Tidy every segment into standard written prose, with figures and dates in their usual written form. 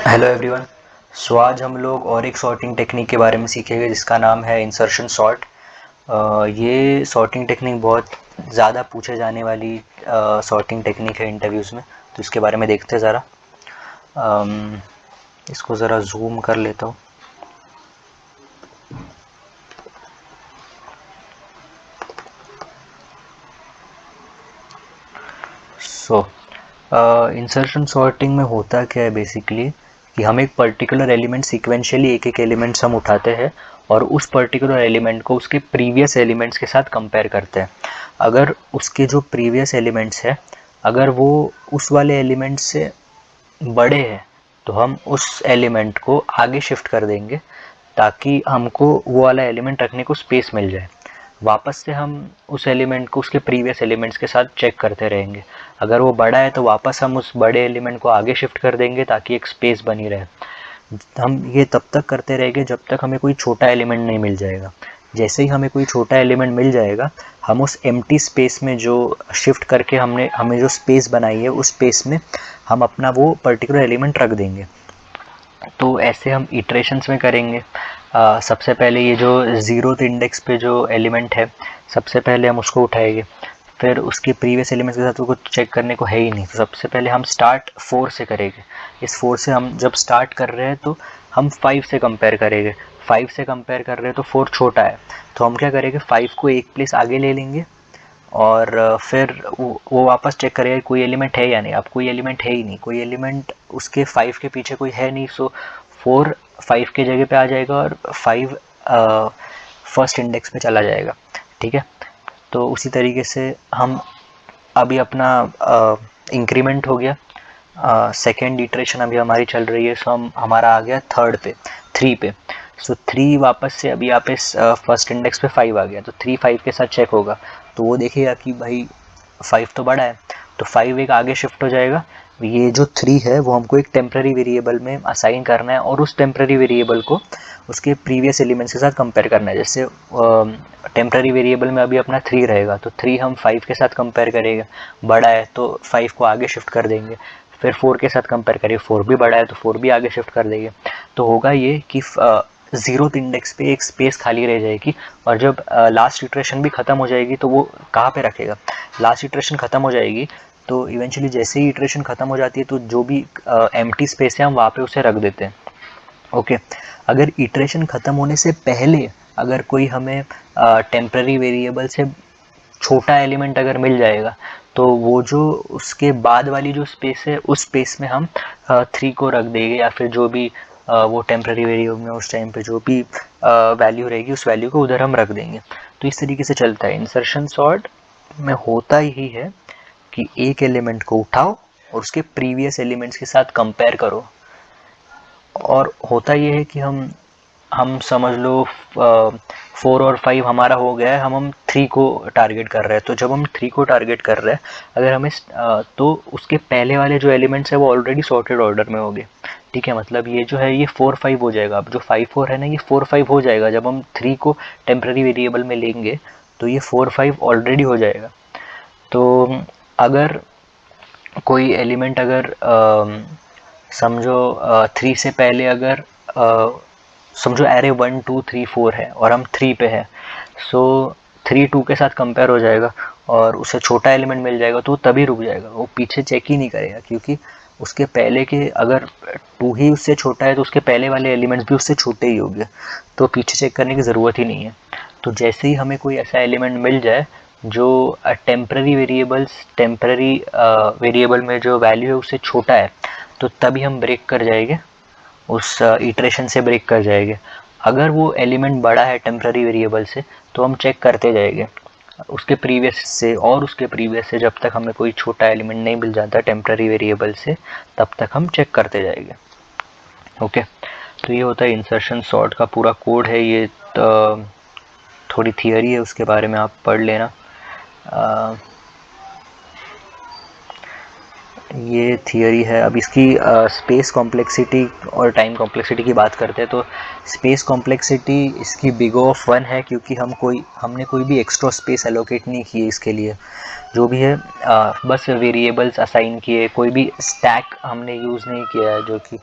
Hello everyone. आज हम लोग और एक सॉर्टिंग टेक्निक के बारे में सीखेंगे जिसका नाम है इंसर्शन सॉर्ट। ये सॉर्टिंग टेक्निक बहुत ज़्यादा पूछे जाने वाली सॉर्टिंग टेक्निक है इंटरव्यूज़ में। तो इसके बारे में देखते हैं ज़रा। इसको ज़रा जूम कर लेता हूँ। इंसर्शन सॉर्टिंग में होता क्या है बेसिकली कि हम एक पर्टिकुलर एलिमेंट सीक्वेंशियली एक एक एलिमेंट्स हम उठाते हैं और उस पर्टिकुलर एलिमेंट को उसके प्रीवियस एलिमेंट्स के साथ कंपेयर करते हैं। अगर उसके जो प्रीवियस एलिमेंट्स है अगर वो उस वाले एलिमेंट से बड़े हैं तो हम उस एलिमेंट को आगे शिफ्ट कर देंगे ताकि हमको वो वाला एलिमेंट रखने को स्पेस मिल जाए। वापस से हम उस एलिमेंट को उसके प्रीवियस एलिमेंट्स के साथ चेक करते रहेंगे। अगर वो बड़ा है तो वापस हम उस बड़े एलिमेंट को आगे शिफ्ट कर देंगे ताकि एक स्पेस बनी रहे। हम ये तब तक करते रहेंगे जब तक हमें कोई छोटा एलिमेंट नहीं मिल जाएगा। जैसे ही हमें कोई छोटा एलिमेंट मिल जाएगा हम उस एम्प्टी स्पेस में जो शिफ्ट करके हमें जो स्पेस बनाई है उस स्पेस में हम अपना वो पर्टिकुलर एलिमेंट रख देंगे। तो ऐसे हम इटरेशंस में करेंगे। सबसे पहले ये जो ज़ीरोथ इंडेक्स पे जो एलिमेंट है सबसे पहले हम उसको उठाएंगे। फिर उसके प्रीवियस एलिमेंट्स के साथ तो कुछ चेक करने को है ही नहीं, तो सबसे पहले हम स्टार्ट 4 से करेंगे। इस 4 से हम जब स्टार्ट कर रहे हैं तो हम 5 से कंपेयर करेंगे। 5 से कंपेयर कर रहे हैं तो 4 छोटा है, तो हम क्या करेंगे 5 को एक प्लेस आगे ले लेंगे और फिर वो वापस चेक करेगा कोई एलिमेंट है या नहीं। अब कोई एलिमेंट है ही नहीं, कोई एलिमेंट उसके 5 के पीछे कोई है नहीं, सो 4 5 के जगह पे आ जाएगा और 5 फर्स्ट इंडेक्स पे चला जाएगा। ठीक है, तो उसी तरीके से हम अभी अपना इंक्रीमेंट हो गया। सेकेंड इटरेशन अभी हमारी चल रही है, सो हमारा आ गया थर्ड पे 3 पे। सो 3 वापस से अभी यहाँ पे फर्स्ट इंडेक्स पे 5 आ गया, तो 3 5 के साथ चेक होगा तो वो देखेगा कि भाई 5 तो बड़ा है, तो 5 एक आगे शिफ्ट हो जाएगा। ये जो 3 है वो हमको एक टेम्प्रेरी वेरिएबल में असाइन करना है और उस टेम्प्रेरी वेरिएबल को उसके प्रीवियस एलिमेंट्स के साथ कंपेयर करना है। जैसे टेम्प्रेरी वेरिएबल में अभी अपना 3 रहेगा तो 3 हम 5 के साथ कंपेयर करेंगे, बड़ा है तो 5 को आगे शिफ्ट कर देंगे। फिर 4 के साथ कंपेयर करिए, 4 भी बड़ा है तो 4 भी आगे शिफ्ट कर देंगे। तो होगा ये कि ज़ीरोथ इंडेक्स पे एक स्पेस खाली रह जाएगी और जब लास्ट इटरेशन भी ख़त्म हो जाएगी तो वो कहाँ पे रखेगा। लास्ट इटरेशन ख़त्म हो जाएगी तो इवेंचुअली जैसे ही इटरेशन ख़त्म हो जाती है तो जो भी एम्प्टी स्पेस है हम वहाँ पे उसे रख देते हैं। ओके, अगर इटरेशन ख़त्म होने से पहले अगर कोई हमें टेम्प्रेरी वेरिएबल से छोटा एलिमेंट अगर मिल जाएगा तो वो जो उसके बाद वाली जो स्पेस है उस स्पेस में हम 3 को रख देंगे, या फिर जो भी वो टेम्प्रेरी वेरिएबल में उस टाइम पे जो भी वैल्यू रहेगी उस वैल्यू को उधर हम रख देंगे। तो इस तरीके से चलता है। इंसर्शन सॉर्ट में होता ही है कि एक एलिमेंट को उठाओ और उसके प्रीवियस एलिमेंट्स के साथ कंपेयर करो। और होता ये है कि हम समझ लो 4 और 5 हमारा हो गया है, हम 3 को टारगेट कर रहे हैं। तो जब हम 3 को टारगेट कर रहे हैं अगर हमें तो उसके पहले वाले जो एलिमेंट्स है वो ऑलरेडी सॉर्टेड ऑर्डर में हो गए। ठीक है, मतलब ये जो है ये 4 5 हो जाएगा। अब जो 5 4 है ना ये 4 5 हो जाएगा जब हम 3 को टेम्प्रेरी वेरिएबल में लेंगे, तो ये 4 5 ऑलरेडी हो जाएगा। तो अगर कोई एलिमेंट अगर समझो 3 से पहले अगर समझो एरे 1 2 3 4 है और हम 3 पे है, सो 3 2 के साथ कंपेयर हो जाएगा और उसे छोटा एलिमेंट मिल जाएगा तो वो तभी रुक जाएगा, वो पीछे चेक ही नहीं करेगा क्योंकि उसके पहले के अगर 2 ही उससे छोटा है तो उसके पहले वाले एलिमेंट्स भी उससे छोटे ही होंगे, तो पीछे चेक करने की ज़रूरत ही नहीं है। तो जैसे ही हमें कोई ऐसा एलिमेंट मिल जाए जो टेम्प्रेरी वेरिएबल में जो वैल्यू है उससे छोटा है, तो तभी हम ब्रेक कर जाएंगे, उस इटरेशन से ब्रेक कर जाएंगे। अगर वो एलिमेंट बड़ा है टेम्प्रेरी वेरिएबल से तो हम चेक करते जाएंगे उसके प्रीवियस से और उसके प्रीवियस से, जब तक हमें कोई छोटा एलिमेंट नहीं मिल जाता टेम्प्रेरी वेरिएबल से तब तक हम चेक करते जाएंगे। ओके, तो ये होता है इंसर्शन सॉर्ट का पूरा कोड है। ये थोड़ी थियरी है, उसके बारे में आप पढ़ लेना। ये थियरी है। अब इसकी स्पेस कॉम्प्लेक्सिटी और टाइम कॉम्प्लेक्सिटी की बात करते हैं तो स्पेस कॉम्प्लेक्सिटी इसकी बिग ऑफ 1 है क्योंकि हमने कोई भी एक्स्ट्रा स्पेस एलोकेट नहीं की है इसके लिए। जो भी है बस वेरिएबल्स असाइन किए, कोई भी स्टैक हमने यूज़ नहीं किया है जो कि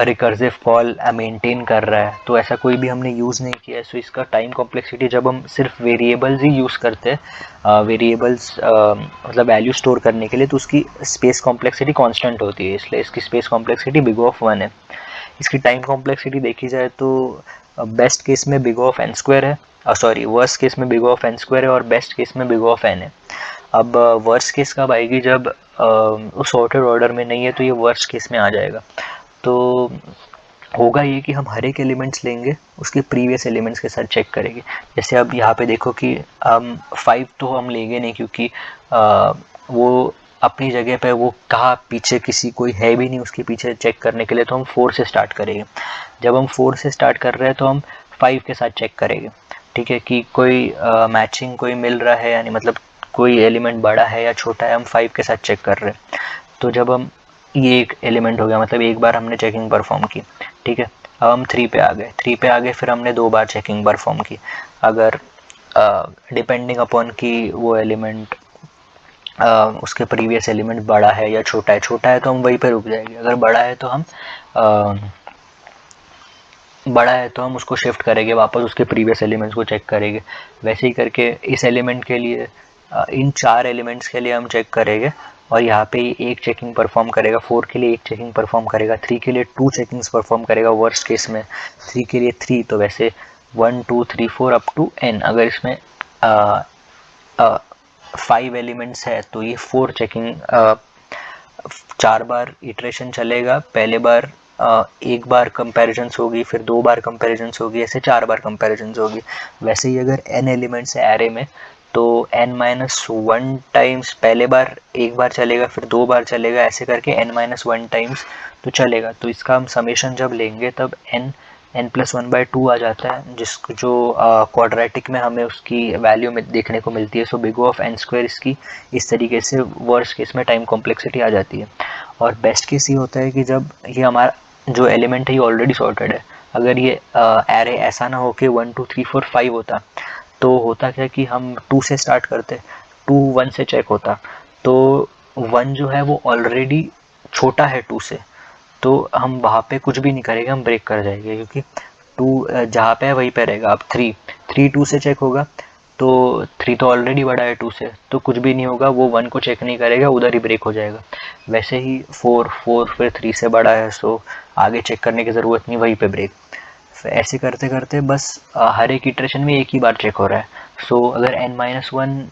रिकर्सिव कॉल मेंटेन कर रहा है, तो ऐसा कोई भी हमने यूज़ नहीं किया है। सो इसका टाइम कॉम्प्लेक्सिटी, जब हम सिर्फ वेरिएबल्स ही यूज़ करते हैं, वेरिएबल्स मतलब वैल्यू स्टोर करने के लिए, तो उसकी स्पेस कॉम्प्लेक्सिटी कांस्टेंट होती है, इसलिए इसकी स्पेस कॉम्प्लेक्सिटी बिग ऑफ 1 है। इसकी टाइम कॉम्प्लेक्सिटी देखी जाए तो बेस्ट केस में बिग ऑफ एन स्क्वायर है, सॉरी वर्स्ट केस में बिग ऑफ एन स्क्वायर है, और बेस्ट केस में बिग ऑफ एन है। अब वर्स्ट केस कब आएगी, जब सॉर्टेड ऑर्डर में नहीं है, तो ये वर्स्ट केस में आ जाएगा। तो होगा ये कि हम हर एक एलिमेंट्स लेंगे, उसके प्रीवियस एलिमेंट्स के साथ चेक करेंगे। जैसे अब यहाँ पे देखो कि हम 5 तो हम लेंगे नहीं, क्योंकि वो अपनी जगह पे वो कहाँ पीछे किसी कोई है भी नहीं उसके पीछे चेक करने के लिए, तो हम 4 से स्टार्ट करेंगे। जब हम 4 से स्टार्ट कर रहे हैं तो हम 5 के साथ चेक करेंगे, ठीक है, कि कोई मैचिंग कोई मिल रहा है, यानी मतलब कोई एलिमेंट बड़ा है या छोटा है, हम 5 के साथ चेक कर रहे हैं। तो जब हम, ये एक एलिमेंट हो गया, मतलब एक बार हमने चेकिंग परफॉर्म की, ठीक है। अब हम 3 पे आ गए, 3 पे आ गए, फिर हमने 2 बार चेकिंग परफॉर्म की। अगर डिपेंडिंग अपॉन कि वो एलिमेंट उसके प्रीवियस एलिमेंट बड़ा है या छोटा है, छोटा है तो हम वहीं पे रुक जाएंगे, अगर बड़ा है तो हम उसको शिफ्ट करेंगे वापस, उसके प्रीवियस एलिमेंट्स को चेक करेंगे। वैसे ही करके इस एलिमेंट के लिए, इन 4 एलिमेंट्स के लिए हम चेक करेंगे, और यहाँ पे एक चेकिंग परफॉर्म करेगा, 4 के लिए एक चेकिंग परफॉर्म करेगा, 3 के लिए 2 चेकिंग्स परफॉर्म करेगा वर्स्ट केस में, 3 के लिए 3, तो वैसे 1 2 3 4 अप टू n। अगर इसमें 5 एलिमेंट्स है तो ये 4 चेकिंग 4 बार इटरेशन चलेगा। पहले बार एक बार कंपैरिजन्स होगी, फिर 2 बार कंपैरिजन्स होगी, ऐसे 4 बार कंपैरिजन्स होगी। वैसे ही अगर n एलिमेंट्स है एरे में, तो n-1 टाइम्स पहले बार एक बार चलेगा, फिर 2 बार चलेगा, ऐसे करके n-1 टाइम्स तो चलेगा। तो इसका हम समेशन जब लेंगे तब n+1/2 आ जाता है, जिसको जो क्वाड्रेटिक में हमें उसकी वैल्यू में देखने को मिलती है। So big O of n square इसकी इस तरीके से वर्स्ट केस में टाइम कॉम्प्लेक्सिटी आ जाती है। और बेस्ट केस ये होता है कि जब ये हमारा जो एलिमेंट है ये ऑलरेडी सॉर्टेड है। अगर ये एरे ऐसा ना हो कि 1 2 3 4 5 होता, तो होता क्या कि हम 2 से स्टार्ट करते, 2 1 से चेक होता, तो 1 जो है वो ऑलरेडी छोटा है 2 से, तो हम वहाँ पे कुछ भी नहीं करेंगे, हम ब्रेक कर जाएंगे, क्योंकि 2 जहाँ पे है वहीं पे रहेगा। अब 3 2 से चेक होगा, तो 3 तो ऑलरेडी बड़ा है 2 से, तो कुछ भी नहीं होगा, वो 1 को चेक नहीं करेगा, उधर ही ब्रेक हो जाएगा। वैसे ही 4 फिर 3 से बड़ा है, सो आगे चेक करने की ज़रूरत नहीं, वहीं पे ब्रेक। ऐसे करते करते बस हर एक इटरेशन में एक ही बार चेक हो रहा है। सो अगर n-1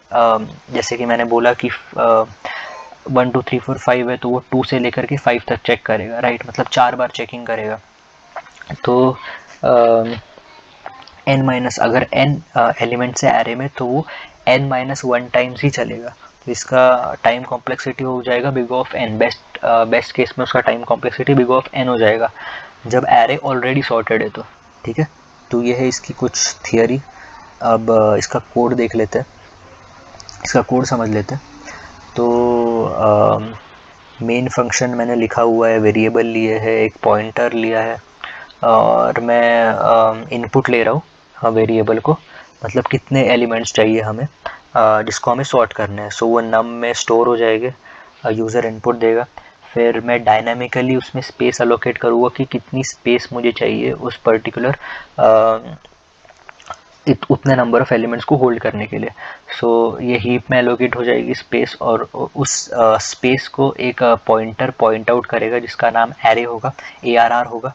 जैसे कि मैंने बोला कि 1 2 3 4 5 है, तो वो 2 से लेकर के 5 तक चेक करेगा, राइट, मतलब 4 बार चेकिंग करेगा। तो अगर n एलिमेंट्स है एरे में, तो वो n-1 टाइम्स ही चलेगा। तो इसका टाइम कॉम्प्लेक्सिटी हो जाएगा big of n। Best case में उसका time complexity big of n हो जाएगा, जब एरे ऑलरेडी सॉर्टेड है तो, ठीक है। तो ये है इसकी कुछ थियरी। अब इसका कोड देख लेते हैं, इसका कोड समझ लेते हैं। तो मेन फंक्शन मैंने लिखा हुआ है, वेरिएबल लिए है, एक पॉइंटर लिया है, और मैं इनपुट ले रहा हूँ वेरिएबल को, मतलब कितने एलिमेंट्स चाहिए हमें जिसको हमें सॉर्ट करना है। सो वो नम में स्टोर हो जाएंगे, यूज़र इनपुट देगा, फिर मैं डायनामिकली उसमें स्पेस अलोकेट करूँगा कि कितनी स्पेस मुझे चाहिए उस पर्टिकुलर उतने नंबर ऑफ़ एलिमेंट्स को होल्ड करने के लिए। सो ये हीप में एलोकेट हो जाएगी स्पेस, और उस स्पेस को एक पॉइंटर पॉइंट आउट करेगा जिसका नाम एरे होगा, ARR होगा।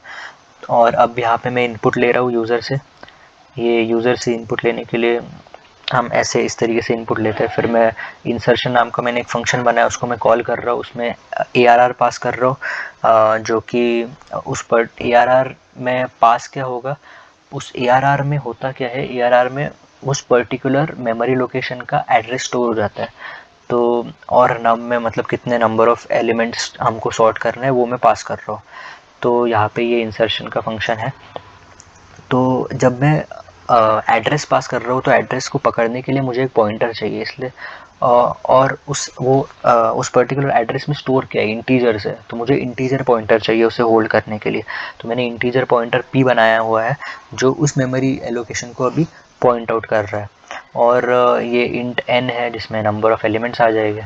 और अब यहाँ पे मैं इनपुट ले रहा हूँ यूज़र से। ये यूज़र से इनपुट लेने के लिए हम ऐसे इस तरीके से इनपुट लेते हैं। फिर मैं इंसर्शन नाम का मैंने एक फंक्शन बनाया, उसको मैं कॉल कर रहा हूँ, उसमें ARR पास कर रहा हूँ, जो कि उस पर ARR में पास क्या होगा, उस ARR में होता क्या है, ARR में उस पर्टिकुलर मेमोरी लोकेशन का एड्रेस स्टोर हो जाता है। तो और नम में मतलब कितने नंबर ऑफ़ एलिमेंट्स हमको सॉर्ट करना है वो मैं पास कर रहा हूँ। तो यहाँ पे ये इंसर्शन का फंक्शन है। तो जब मैं एड्रेस पास कर रहा हूँ, तो एड्रेस को पकड़ने के लिए मुझे एक पॉइंटर चाहिए, इसलिए और उस पर्टिकुलर एड्रेस में स्टोर किया है इंटीजर्स है, तो मुझे इंटीजर पॉइंटर चाहिए उसे होल्ड करने के लिए। तो मैंने इंटीजर पॉइंटर p बनाया हुआ है, जो उस मेमोरी एलोकेशन को अभी पॉइंट आउट कर रहा है। और ये इंट n है जिसमें नंबर ऑफ़ एलिमेंट्स आ जाएंगे।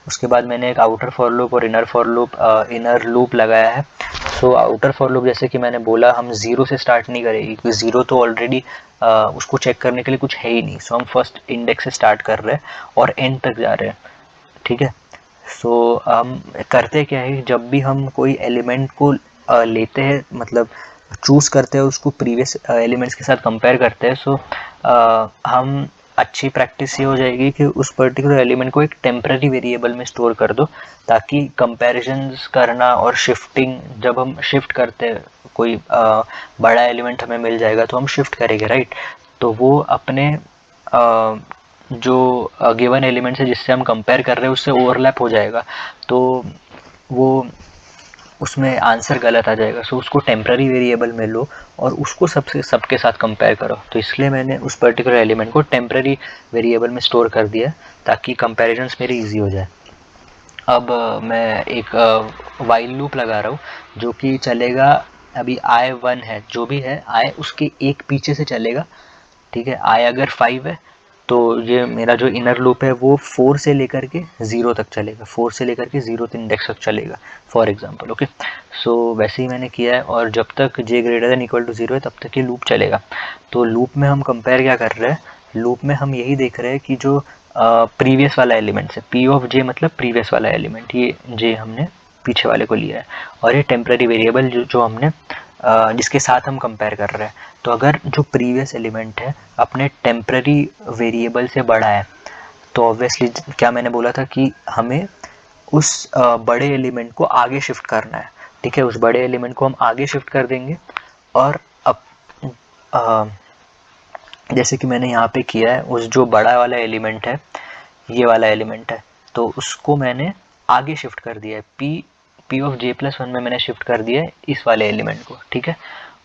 उसके बाद मैंने एक आउटर फॉर लूप और इनर लूप लगाया है। सो आउटर फॉर लूप जैसे कि मैंने बोला हम ज़ीरो से स्टार्ट नहीं करेंगे क्योंकि ज़ीरो तो ऑलरेडी उसको चेक करने के लिए कुछ है ही नहीं। सो हम फर्स्ट इंडेक्स से स्टार्ट कर रहे हैं और एंड तक जा रहे हैं, ठीक है। सो हम करते क्या है, जब भी हम कोई एलिमेंट को लेते हैं, मतलब चूज़ करते हैं, उसको प्रीवियस एलिमेंट्स के साथ कंपेयर करते हैं। सो हम अच्छी प्रैक्टिस ये हो जाएगी कि उस पर्टिकुलर एलिमेंट को एक टेम्पररी वेरिएबल में स्टोर कर दो, ताकि कंपैरिजंस करना और शिफ्टिंग, जब हम शिफ्ट करते हैं कोई बड़ा एलिमेंट हमें मिल जाएगा तो हम शिफ्ट करेंगे, राइट। तो वो अपने जो गिवन एलिमेंट है जिससे हम कंपेयर कर रहे हैं उससे ओवरलैप हो जाएगा, तो वो उसमें आंसर गलत आ जाएगा। सो उसको टेम्पररी वेरिएबल में लो और उसको सबके साथ कंपेयर करो। तो इसलिए मैंने उस पर्टिकुलर एलिमेंट को टेम्पररी वेरिएबल में स्टोर कर दिया ताकि कंपैरिजंस मेरे इजी हो जाए। अब मैं एक वाइल लूप लगा रहा हूँ जो कि चलेगा, अभी i1 है, जो भी है i उसके एक पीछे से चलेगा, ठीक है। i अगर 5 है तो ये मेरा जो इनर लूप है वो 4 से लेकर के 0 तक चलेगा, 4 से लेकर के 0th इंडेक्स तक चलेगा, फॉर एग्जांपल, ओके। सो वैसे ही मैंने किया है और जब तक j greater than equal to 0 है तब तक ये लूप चलेगा। तो लूप में हम कंपेयर क्या कर रहे हैं, लूप में हम यही देख रहे हैं कि जो प्रीवियस वाला एलिमेंट है, p ऑफ j मतलब प्रीवियस वाला एलिमेंट, ये j हमने पीछे वाले को लिया है, और ये टेम्पररी वेरिएबल जो हमने जिसके साथ हम कंपेयर कर रहे हैं। तो अगर जो प्रीवियस एलिमेंट है अपने टेम्पररी वेरिएबल से बड़ा है तो ऑब्वियसली क्या मैंने बोला था कि हमें उस बड़े एलिमेंट को आगे शिफ्ट करना है, ठीक है। उस बड़े एलिमेंट को हम आगे शिफ्ट कर देंगे और अब जैसे कि मैंने यहाँ पे किया है, उस जो बड़ा वाला एलिमेंट है, ये वाला एलिमेंट है, तो उसको मैंने आगे शिफ्ट कर दिया है, p ऑफ j+1 में मैंने शिफ्ट कर दिया है इस वाले एलिमेंट को, ठीक है।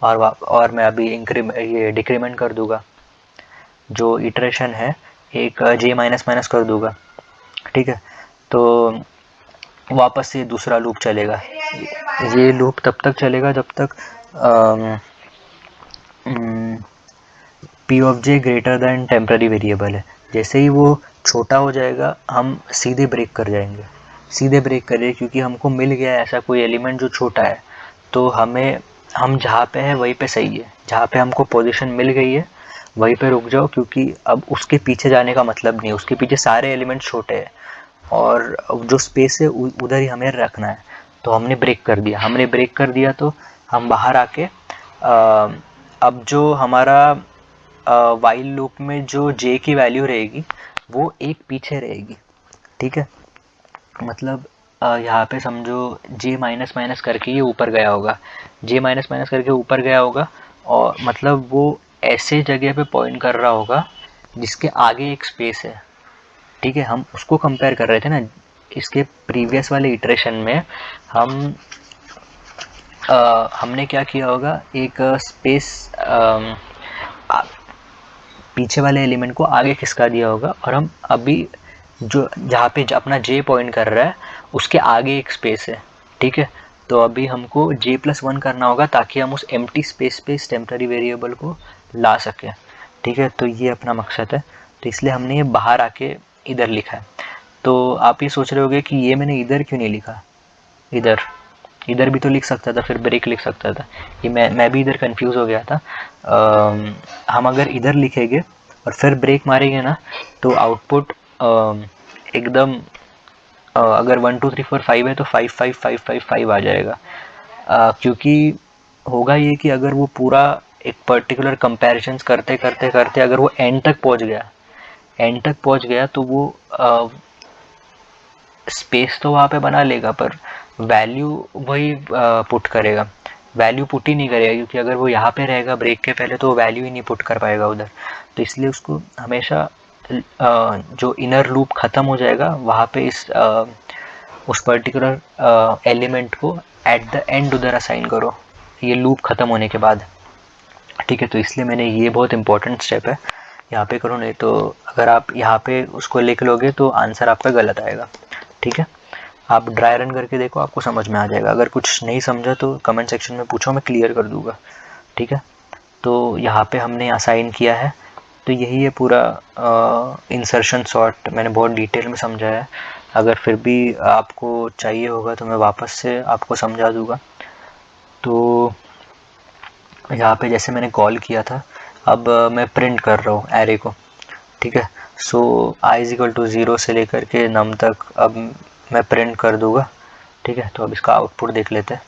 और मैं अभी ये डिक्रीमेंट कर दूंगा, जो इटरेशन है एक j माइनस कर दूंगा, ठीक है। तो वापस से दूसरा लूप चलेगा, ये लूप तब तक चलेगा जब तक p of j greater than temporary variable है। जैसे ही वो छोटा हो जाएगा हम सीधे ब्रेक कर जाएंगे, सीधे ब्रेक करिए, क्योंकि हमको मिल गया है ऐसा कोई एलिमेंट जो छोटा है। तो हम जहाँ पे है वहीं पे सही है, जहाँ पे हमको पोजीशन मिल गई है वहीं पे रुक जाओ, क्योंकि अब उसके पीछे जाने का मतलब नहीं है, उसके पीछे सारे एलिमेंट छोटे हैं और जो स्पेस है उधर ही हमें रखना है। तो हमने ब्रेक कर दिया तो हम बाहर आके अब जो हमारा वाइल लूप में जो j की वैल्यू रहेगी वो एक पीछे रहेगी, ठीक है। मतलब यहाँ पे समझो j माइनस करके ये ऊपर गया होगा, j माइनस करके ऊपर गया होगा, और मतलब वो ऐसे जगह पे पॉइंट कर रहा होगा जिसके आगे एक स्पेस है, ठीक है। हम उसको कंपेयर कर रहे थे ना, इसके प्रीवियस वाले इटरेशन में हमने क्या किया होगा, एक स्पेस पीछे वाले एलिमेंट को आगे खिसका दिया होगा, और हम अभी जो जहाँ पे अपना j पॉइंट कर रहा है उसके आगे एक स्पेस है, ठीक है। तो अभी हमको j+1 करना होगा ताकि हम उस एम्प्टी स्पेस पे इस टेम्पररी वेरिएबल को ला सकें, ठीक है। तो ये अपना मकसद है, तो इसलिए हमने ये बाहर आके इधर लिखा है। तो आप ये सोच रहे होगे कि ये मैंने इधर क्यों नहीं लिखा, इधर भी तो लिख सकता था, फिर ब्रेक लिख सकता था। ये मैं भी इधर कंफ्यूज हो गया था। हम अगर इधर लिखेंगे और फिर ब्रेक मारेंगे ना तो आउटपुट एकदम अगर 1 2 3 4 5 है तो 5 5 5 5 5 आ जाएगा, क्योंकि होगा ये कि अगर वो पूरा एक पर्टिकुलर कंपैरिजंस करते करते करते अगर वो एंड तक पहुंच गया तो वो स्पेस तो वहाँ पे बना लेगा पर वैल्यू वही पुट करेगा, वैल्यू पुट ही नहीं करेगा, क्योंकि अगर वो यहाँ पे रहेगा ब्रेक के पहले तो वो वैल्यू ही नहीं पुट कर पाएगा उधर। तो इसलिए उसको हमेशा जो इनर लूप ख़त्म हो जाएगा वहाँ पे उस पर्टिकुलर एलिमेंट को एट द एंड उधर असाइन करो, ये लूप ख़त्म होने के बाद, ठीक है। तो इसलिए मैंने ये बहुत इंपॉर्टेंट स्टेप है यहाँ पे करो, नहीं तो अगर आप यहाँ पे उसको लिख लोगे तो आंसर आपका गलत आएगा, ठीक है। आप ड्राई रन करके देखो, आपको समझ में आ जाएगा। अगर कुछ नहीं समझा तो कमेंट सेक्शन में पूछो, मैं क्लियर कर दूंगा, ठीक है। तो यहाँ पे हमने असाइन किया है, तो यही है पूरा इंसर्शन सॉर्ट, मैंने बहुत डिटेल में समझाया है। अगर फिर भी आपको चाहिए होगा तो मैं वापस से आपको समझा दूँगा। तो यहाँ पे जैसे मैंने कॉल किया था, अब मैं प्रिंट कर रहा हूँ एरे को, ठीक है। सो i = 0 से लेकर के num तक अब मैं प्रिंट कर दूँगा, ठीक है। तो अब इसका आउटपुट देख लेते हैं।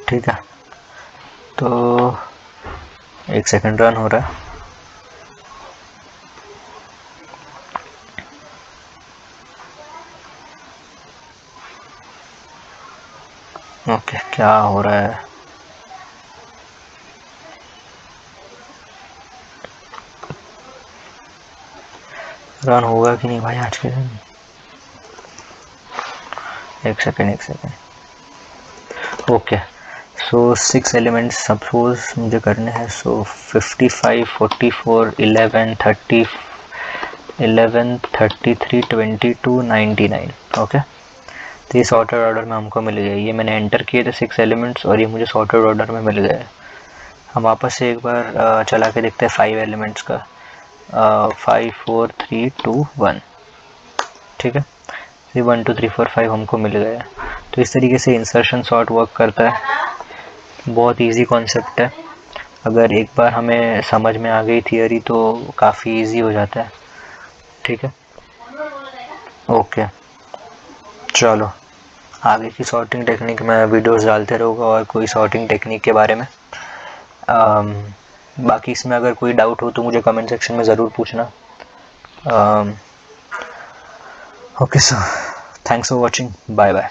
ठीक है, तो 1 सेकंड रन हो रहा है। ओके, क्या हो रहा है? रन होगा कि नहीं भाई आज के दिन? 1 सेकंड। ओके, सो 6 एलिमेंट्स सपोज मुझे करने हैं। सो 55, 44, 11, 30, 11, 33, 22, 99। ओके, तो ये सॉर्टेड ऑर्डर में हमको मिल गए। ये मैंने एंटर किए थे 6 एलिमेंट्स और ये मुझे सॉर्टेड ऑर्डर में मिल गए। हम वापस से एक बार चला के देखते हैं 5 एलिमेंट्स का। 5, 4, 3, 2, 1, ठीक है। 1, 2, 3, 4, 5 हमको मिल गया। तो इस तरीके से इंसर्शन सॉर्ट वर्क करता है। बहुत इजी कॉन्सेप्ट है। अगर एक बार हमें समझ में आ गई थियरी तो काफ़ी इजी हो जाता है, ठीक है। ओके, चलो आगे की सॉर्टिंग टेक्निक में वीडियोस डालते रहूँगा और कोई सॉर्टिंग टेक्निक के बारे में। बाकी इसमें अगर कोई डाउट हो तो मुझे कमेंट सेक्शन में ज़रूर पूछना। Okay sir, thanks for watching, bye bye.